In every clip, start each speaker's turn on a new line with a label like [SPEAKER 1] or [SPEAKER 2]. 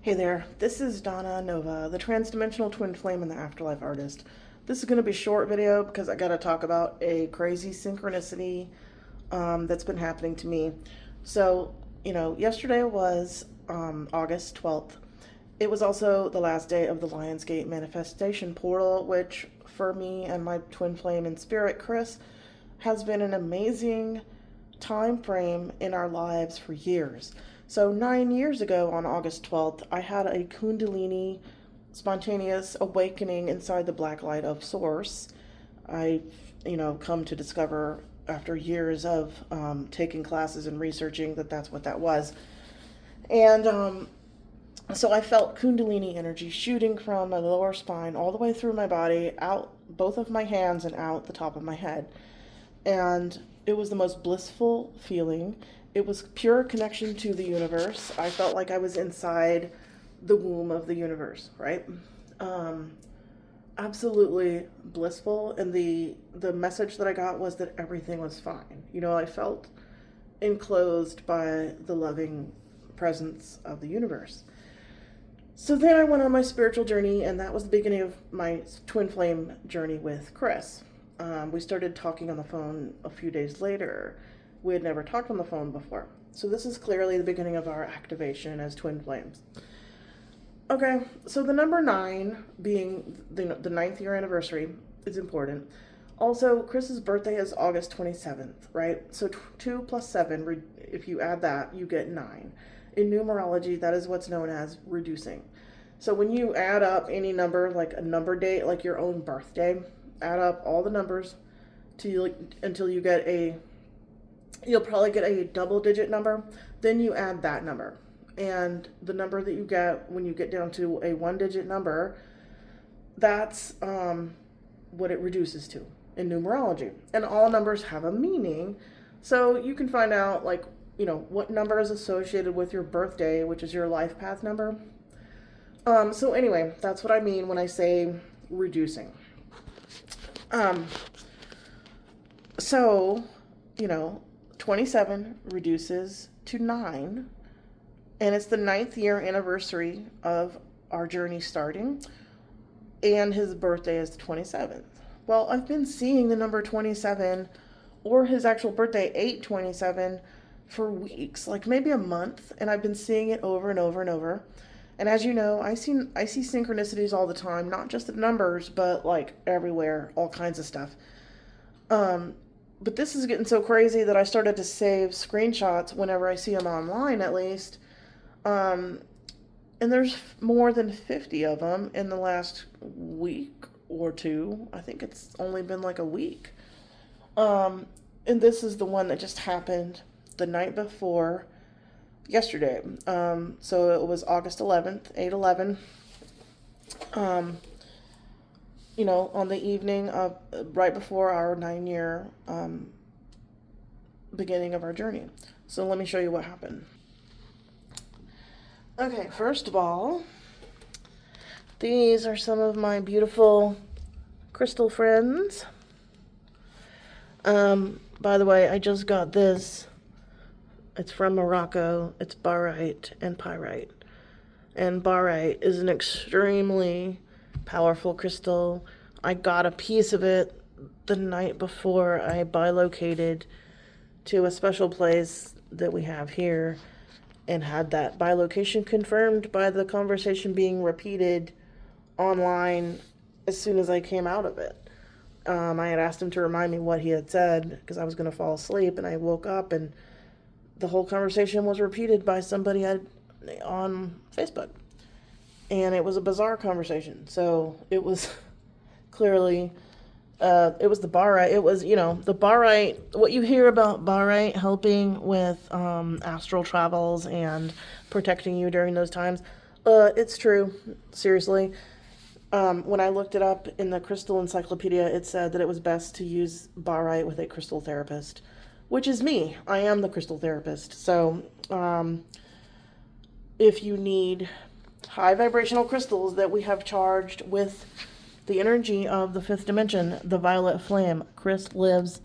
[SPEAKER 1] Hey there, this is Donna Nova, the Transdimensional Twin Flame and the Afterlife Artist. This is going to be a short video because I got to talk about a crazy synchronicity that's been happening to me. So, yesterday was August 12th. It was also the last day of the Lionsgate manifestation portal, which for me and my twin flame in spirit, Chris, has been an amazing time frame in our lives for years. So 9 years ago on August 12th, I had a Kundalini spontaneous awakening inside the black light of Source. I, come to discover after years of taking classes and researching that that's what that was. And so I felt Kundalini energy shooting from my lower spine all the way through my body, out both of my hands and out the top of my head. And it was the most blissful feeling. It was pure connection to the universe. I felt like I was inside the womb of the universe, right? Absolutely blissful. And the message that I got was that everything was fine. I felt enclosed by the loving presence of the universe. So then I went on my spiritual journey, and that was the beginning of my twin flame journey with Chris. We started talking on the phone a few days later. We had never talked on the phone before. So this is clearly the beginning of our activation as twin flames. Okay, so the number 9 being the ninth year anniversary is important. Also, Chris's birthday is August 27th, right? So 2 plus 7, if you add that, you get 9. In numerology, that is what's known as reducing. So when you add up any number, like a number date, like your own birthday, add up all the numbers until you get you'll probably get a double-digit number. Then you add that number. And the number that you get when you get down to a one-digit number, that's what it reduces to in numerology. And all numbers have a meaning. So you can find out, what number is associated with your birthday, which is your life path number. So anyway, that's what I mean when I say reducing. So, 27 reduces to 9, and it's the 9th year anniversary of our journey starting, and his birthday is the 27th. Well, I've been seeing the number 27 or his actual birthday, 8/27, for weeks, like maybe a month, and I've been seeing it over and over and over. And as you know, I see synchronicities all the time, not just the numbers, but like everywhere, all kinds of stuff. But this is getting so crazy that I started to save screenshots whenever I see them online, at least. And there's more than 50 of them in the last week or two. I think it's only been like a week. And this is the one that just happened the night before yesterday. So it was August 11th, 8/11. On the evening of right before our 9-year beginning of our journey. So let me show you what happened. Okay, first of all, these are some of my beautiful crystal friends. By the way, I just got this. It's from Morocco. It's barite and pyrite. And barite is an extremely powerful crystal. I got a piece of it the night before I bilocated to a special place that we have here and had that bilocation confirmed by the conversation being repeated online as soon as I came out of it. I had asked him to remind me what he had said because I was going to fall asleep, and I woke up and the whole conversation was repeated by somebody on Facebook. And it was a bizarre conversation. So it was clearly, it was the barite. It was, the barite, what you hear about barite helping with astral travels and protecting you during those times. It's true. Seriously. When I looked it up in the crystal encyclopedia, it said that it was best to use barite with a crystal therapist, which is me. I am the crystal therapist. So if you need high vibrational crystals that we have charged with the energy of the 5th dimension, the violet flame, Chris lives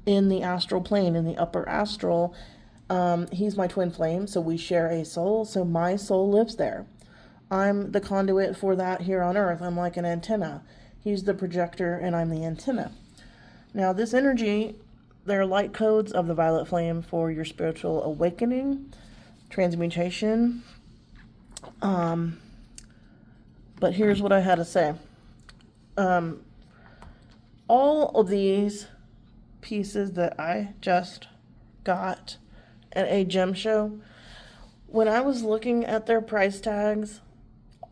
[SPEAKER 1] in the astral plane, in the upper astral. He's my twin flame, so we share a soul, so my soul lives there. I'm the conduit for that here on Earth. I'm like an antenna. He's the projector and I'm the antenna. Now, this energy, there are light codes of the violet flame for your spiritual awakening, transmutation. But here's what I had to say. All of these pieces that I just got at a gem show, when I was looking at their price tags,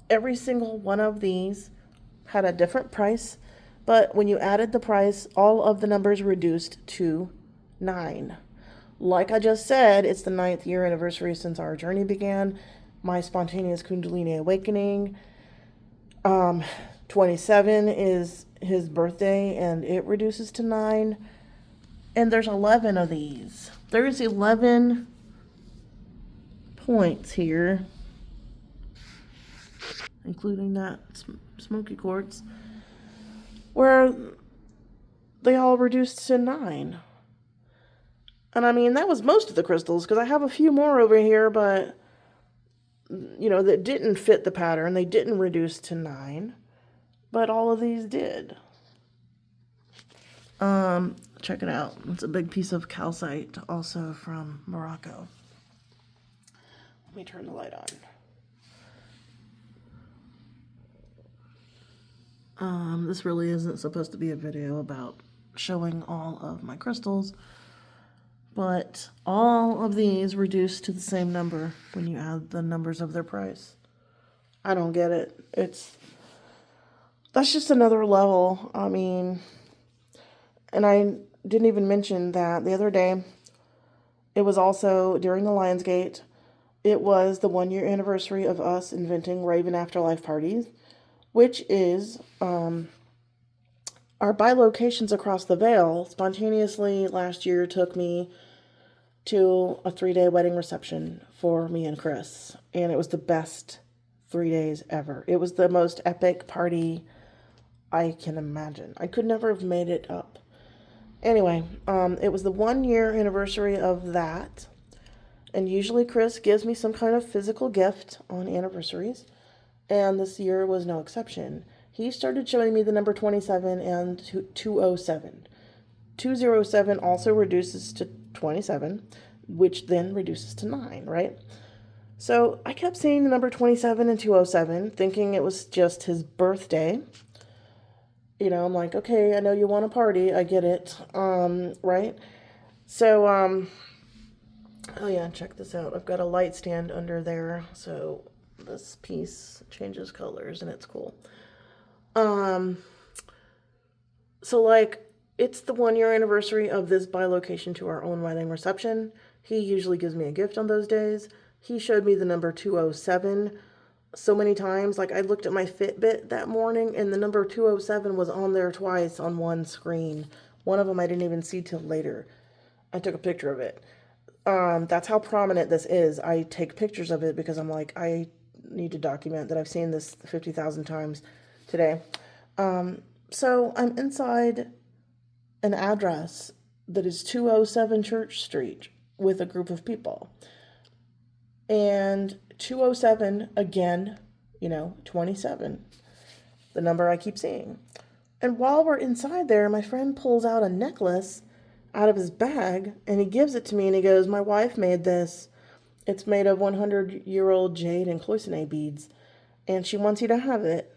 [SPEAKER 1] every single one of these had a different price, but when you added the price, all of the numbers reduced to 9. Like I just said, it's the 9th year anniversary since our journey began, my spontaneous Kundalini awakening. 27 is his birthday, and it reduces to 9. And there's 11 of these. There's 11 points here, including that smoky quartz, where they all reduced to 9. And I mean, that was most of the crystals, because I have a few more over here, but, you know, that didn't fit the pattern. They didn't reduce to 9, but all of these did. Check it out. It's a big piece of calcite, also from Morocco. Let me turn the light on. This really isn't supposed to be a video about showing all of my crystals, but all of these reduce to the same number when you add the numbers of their price. I don't get it. That's just another level. I mean, and I didn't even mention that the other day, it was also during the Lionsgate, it was the 1-year anniversary of us inventing Raven Afterlife Parties, which is our bilocations across the veil. Spontaneously last year took me to a 3-day wedding reception for me and Chris, and it was the best 3 days ever. It was the most epic party I can imagine. I could never have made it up. Anyway, it was the 1-year anniversary of that, and usually Chris gives me some kind of physical gift on anniversaries, and this year was no exception. He started showing me the number 27 and 207. 207 also reduces to 27, which then reduces to 9, right? So I kept seeing the number 27 and 207, thinking it was just his birthday. You know, I'm like, okay, I know you want to party. I get it. Right? So, oh yeah, check this out. I've got a light stand under there. So this piece changes colors and it's cool. So like, it's the 1-year anniversary of this bilocation to our own wedding reception. He usually gives me a gift on those days. He showed me the number 207 so many times. Like, I looked at my Fitbit that morning and the number 207 was on there twice on one screen. One of them I didn't even see till later. I took a picture of it. That's how prominent this is. I take pictures of it because I'm like, I need to document that I've seen this 50,000 times today. So I'm inside an address that is 207 Church Street with a group of people. And 207, again, 27, the number I keep seeing. And while we're inside there, my friend pulls out a necklace out of his bag, and he gives it to me, and he goes, my wife made this. It's made of 100-year-old jade and cloisonne beads, and she wants you to have it.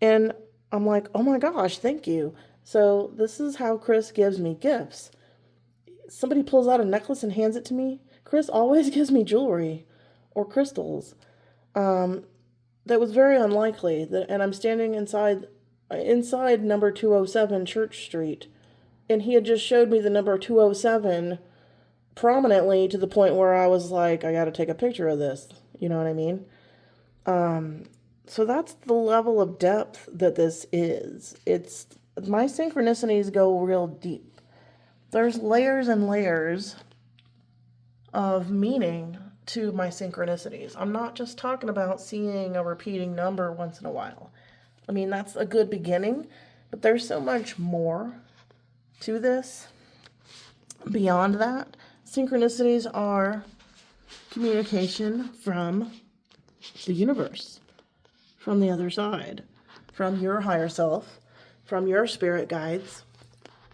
[SPEAKER 1] And I'm like, oh my gosh, thank you. So this is how Chris gives me gifts. Somebody pulls out a necklace and hands it to me. Chris always gives me jewelry or crystals. That was very unlikely. And I'm standing inside number 207 Church Street, and he had just showed me the number 207 prominently to the point where I was like, I got to take a picture of this. You know what I mean? So that's the level of depth that this is. My synchronicities go real deep. There's layers and layers of meaning to my synchronicities. I'm not just talking about seeing a repeating number once in a while. I mean, that's a good beginning, but there's so much more to this. Beyond that, synchronicities are communication from the universe. from the other side, from your higher self, from your spirit guides.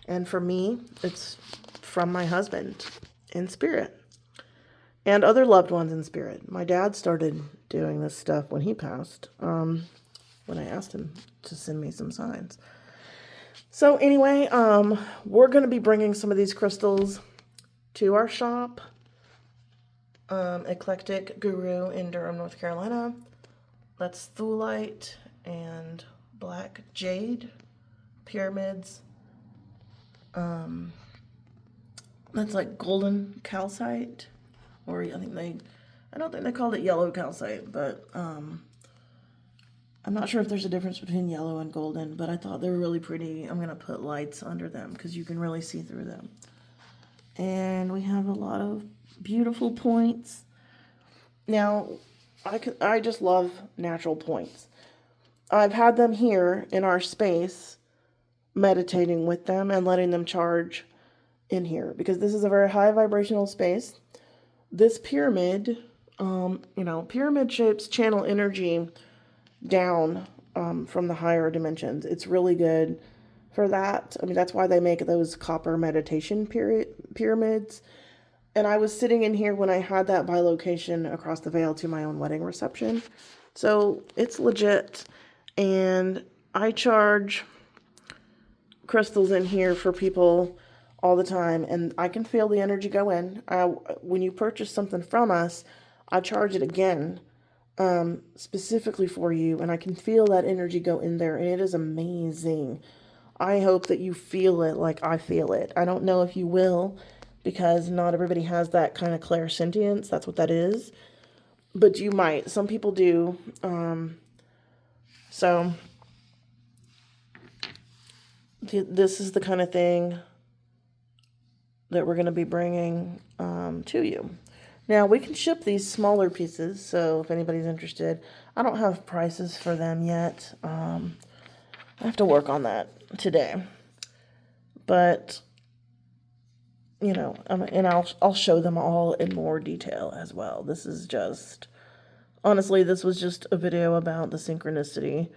[SPEAKER 1] And for me, it's from my husband in spirit and other loved ones in spirit. My dad started doing this stuff when he passed, when I asked him to send me some signs. So anyway, we're going to be bringing some of these crystals to our shop, Eclectic Guru in Durham, North Carolina. That's thulite and black jade, pyramids. That's like golden calcite, or I don't think they called it yellow calcite, but I'm not sure if there's a difference between yellow and golden, but I thought they were really pretty. I'm going to put lights under them because you can really see through them. And we have a lot of beautiful points. Now, I just love natural points. I've had them here in our space, meditating with them and letting them charge in here, because this is a very high vibrational space. This pyramid, pyramid shapes channel energy down from the higher dimensions. It's really good for that. I mean, that's why they make those copper meditation pyramids. And I was sitting in here when I had that bilocation across the veil to my own wedding reception. So it's legit. And I charge crystals in here for people all the time, and I can feel the energy go in. When you purchase something from us, I charge it again, specifically for you, and I can feel that energy go in there, and it is amazing. I hope that you feel it like I feel it. I don't know if you will, because not everybody has that kind of clairsentience. That's what that is. But you might. Some people do. So this is the kind of thing that we're going to be bringing to you. Now, we can ship these smaller pieces, so if anybody's interested. I don't have prices for them yet. I have to work on that today. But, and I'll show them all in more detail as well. This was just a video about the synchronicity,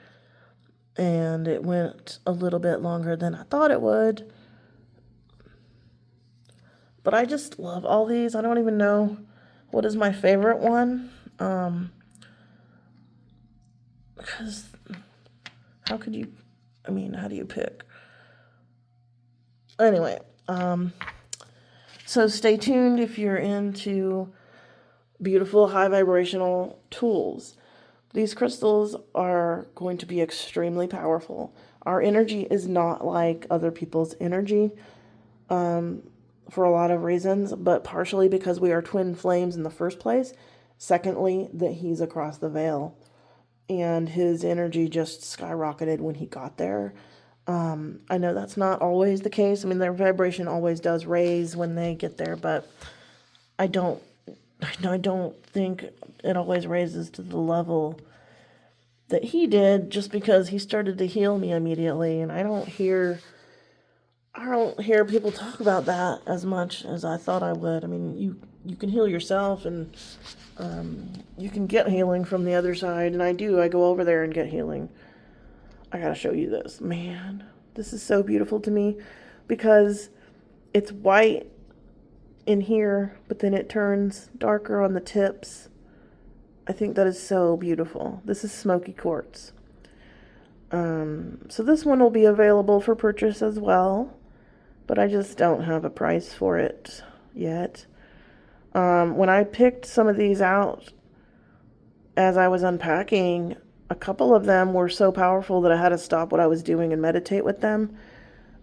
[SPEAKER 1] and it went a little bit longer than I thought it would. But I just love all these. I don't even know what is my favorite one. Because how do you pick? Anyway, so stay tuned if you're into beautiful high vibrational tools. These crystals are going to be extremely powerful. Our energy is not like other people's energy. For a lot of reasons, but partially because we are twin flames in the first place. Secondly, that he's across the veil, and his energy just skyrocketed when he got there. I know that's not always the case. I mean, their vibration always does raise when they get there, but I don't think it always raises to the level that he did, just because he started to heal me immediately, and I don't hear people talk about that as much as I thought I would. I mean, you can heal yourself, and you can get healing from the other side, and I do. I go over there and get healing. I gotta show you this. Man, this is so beautiful to me, because it's white in here, but then it turns darker on the tips. I think that is so beautiful. This is smoky quartz. So this one will be available for purchase as well, but I just don't have a price for it yet. When I picked some of these out as I was unpacking, a couple of them were so powerful that I had to stop what I was doing and meditate with them,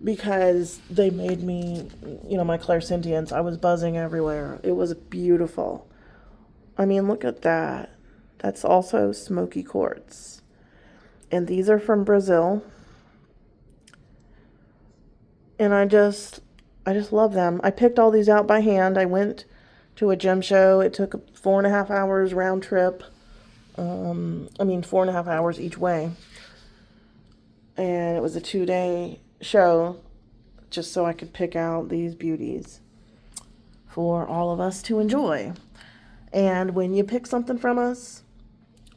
[SPEAKER 1] because they made me, my clairsentience, I was buzzing everywhere. It was beautiful. I mean, look at that. That's also smoky quartz. And these are from Brazil. And I just love them. I picked all these out by hand. I went to a gem show. It took 4.5 hours round trip. 4.5 hours each way. And it was a 2-day show, just so I could pick out these beauties for all of us to enjoy. And when you pick something from us,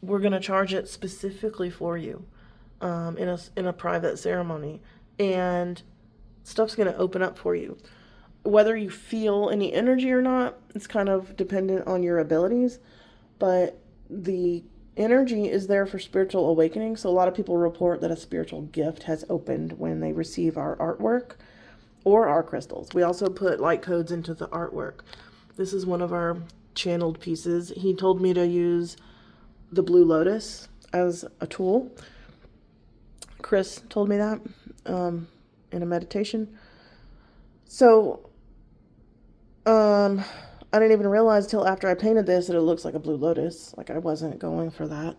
[SPEAKER 1] we're going to charge it specifically for you in a private ceremony. And stuff's going to open up for you. Whether you feel any energy or not, it's kind of dependent on your abilities. But the energy is there for spiritual awakening. So a lot of people report that a spiritual gift has opened when they receive our artwork or our crystals. We also put light codes into the artwork. This is one of our channeled pieces. He told me to use the Blue Lotus as a tool. Chris told me that in a meditation. So I didn't even realize till after I painted this that it looks like a blue lotus. Like, I wasn't going for that.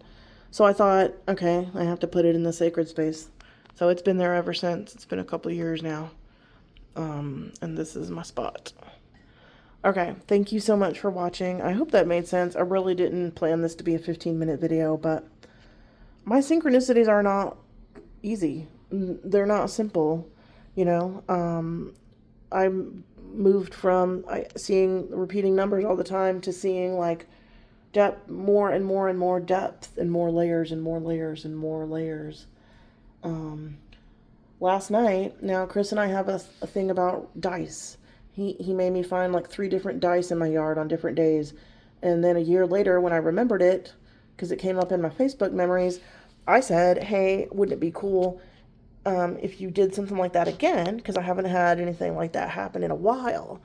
[SPEAKER 1] So I thought, okay, I have to put it in the sacred space. So it's been there ever since. It's been a couple of years now. And this is my spot. Okay, thank you so much for watching. I hope that made sense. I really didn't plan this to be a 15-minute video, but my synchronicities are not easy. They're not simple, you know. I moved from seeing repeating numbers all the time to seeing like depth, more and more and more depth, and more layers and more layers and more layers. Last night, now Chris and I have a thing about dice. He made me find like 3 different dice in my yard on different days. And then a year later, when I remembered it, because it came up in my Facebook memories, I said, hey, wouldn't it be cool if you did something like that again? Because I haven't had anything like that happen in a while.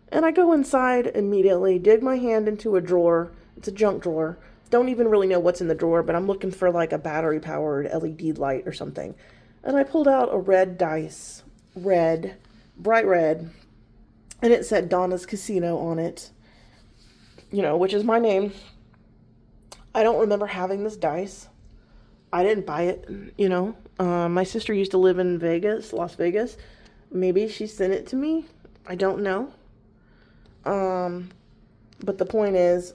[SPEAKER 1] And I go inside immediately, dig my hand into a drawer. It's a junk drawer. Don't even really know what's in the drawer, but I'm looking for like a battery-powered LED light or something. And I pulled out a red dice, red, bright red, and it said Donna's Casino on it, you know, which is my name. I don't remember having this dice. I didn't buy it, you know. My sister used to live in Vegas, Las Vegas. Maybe she sent it to me. I don't know. But the point is,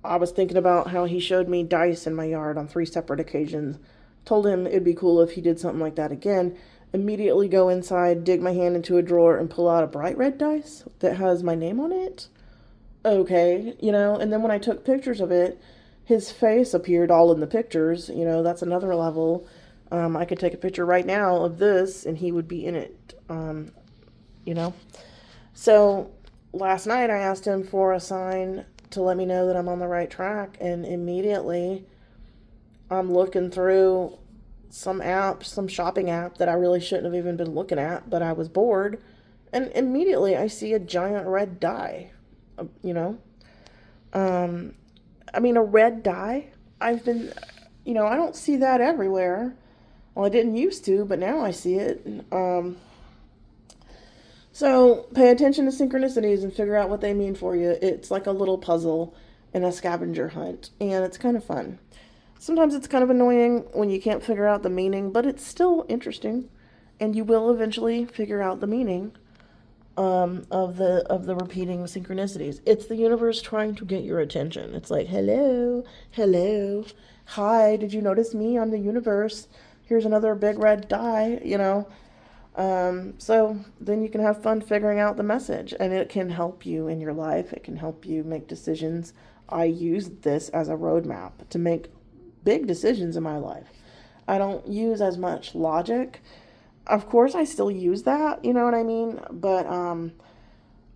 [SPEAKER 1] I was thinking about how he showed me dice in my yard on 3 separate occasions. Told him it'd be cool if he did something like that again. Immediately go inside, dig my hand into a drawer, and pull out a bright red dice that has my name on it. Okay, you know, and then when I took pictures of it, his face appeared all in the pictures. You know, that's another level. I could take a picture right now of this, and he would be in it, you know. So last night I asked him for a sign to let me know that I'm on the right track, and immediately I'm looking through some app, some shopping app that I really shouldn't have even been looking at, but I was bored, and immediately I see a giant red die, you know. I mean, a red die, I've been, you know, I don't see that everywhere. Well, I didn't used to, but now I see it. So pay attention to synchronicities and figure out what they mean for you. It's like a little puzzle and a scavenger hunt, and it's kind of fun. Sometimes it's kind of annoying when you can't figure out the meaning, but it's still interesting, and you will eventually figure out the meaning of the repeating synchronicities. It's the universe trying to get your attention. It's like, hello, hello, hi, did you notice me? I'm the universe. Here's another big red die, you know. So then you can have fun figuring out the message, and it can help you in your life. It can help you make decisions. I use this as a roadmap to make big decisions in my life. I don't use as much logic. Of course, I still use that, you know what I mean? But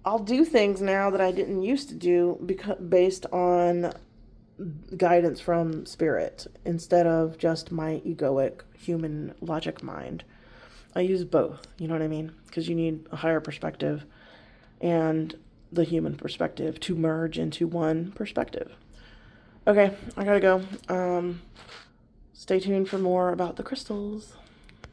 [SPEAKER 1] I'll do things now that I didn't used to do based on guidance from spirit instead of just my egoic human logic mind. I use both, you know what I mean? Because you need a higher perspective and the human perspective to merge into one perspective. Okay, I gotta go. Stay tuned for more about the crystals.